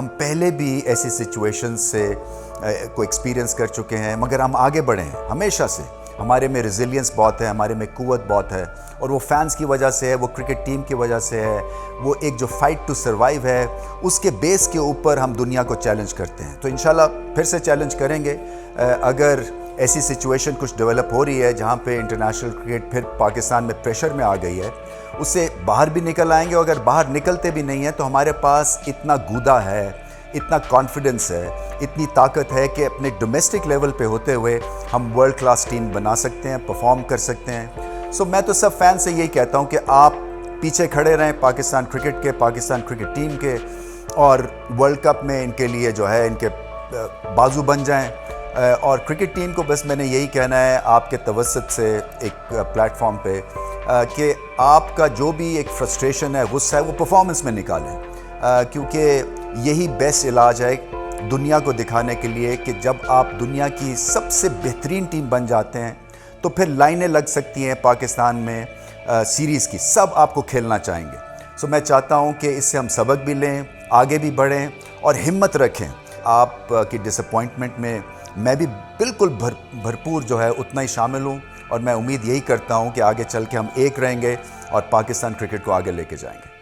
ہم پہلے بھی ایسی سچویشن سے کو ایکسپیرینس کر چکے ہیں، مگر ہم آگے بڑھے ہیں ہمیشہ سے۔ ہمارے میں ریزیلینس بہت ہے، ہمارے میں قوت بہت ہے، اور وہ فینس کی وجہ سے ہے، وہ کرکٹ ٹیم کی وجہ سے ہے، وہ ایک جو فائٹ ٹو سروائیو ہے، اس کے بیس کے اوپر ہم دنیا کو چیلنج کرتے ہیں۔ تو انشاءاللہ پھر سے چیلنج کریں گے۔ اگر ایسی سچویشن کچھ ڈیولپ ہو رہی ہے جہاں پہ انٹرنیشنل کرکٹ پھر پاکستان میں پریشر میں آ گئی ہے، اس سے باہر بھی نکل آئیں گے، اور اگر باہر نکلتے بھی نہیں ہیں تو ہمارے پاس اتنا گودا ہے، اتنا کانفیڈنس ہے، اتنی طاقت ہے کہ اپنے ڈومیسٹک لیول پہ ہوتے ہوئے ہم ورلڈ کلاس ٹیم بنا سکتے ہیں، پرفارم کر سکتے ہیں۔ میں تو سب فین سے یہی کہتا ہوں کہ آپ پیچھے کھڑے رہیں پاکستان کرکٹ کے، پاکستان کرکٹ ٹیم کے، اور ورلڈ کپ میں ان کے لیے جو ہے ان کے بازو بن جائیں۔ اور کرکٹ ٹیم کو بس میں نے یہی کہنا ہے آپ کے توسط سے ایک پلیٹ فارم پہ، کہ آپ کا جو بھی ایک فرسٹریشن ہے، غصہ ہے، وہ پرفارمنس میں نکالیں، کیونکہ یہی بیسٹ علاج ہے دنیا کو دکھانے کے لیے کہ جب آپ دنیا کی سب سے بہترین ٹیم بن جاتے ہیں تو پھر لائنیں لگ سکتی ہیں پاکستان میں سیریز کی، سب آپ کو کھیلنا چاہیں گے۔ میں چاہتا ہوں کہ اس سے ہم سبق بھی لیں، آگے بھی بڑھیں اور ہمت رکھیں۔ آپ کی ڈس اپوائنٹمنٹ میں میں بھی بالکل بھرپور جو ہے اتنا ہی شامل ہوں، اور میں امید یہی کرتا ہوں کہ آگے چل کے ہم ایک رہیں گے اور پاکستان کرکٹ کو آگے لے کے جائیں گے۔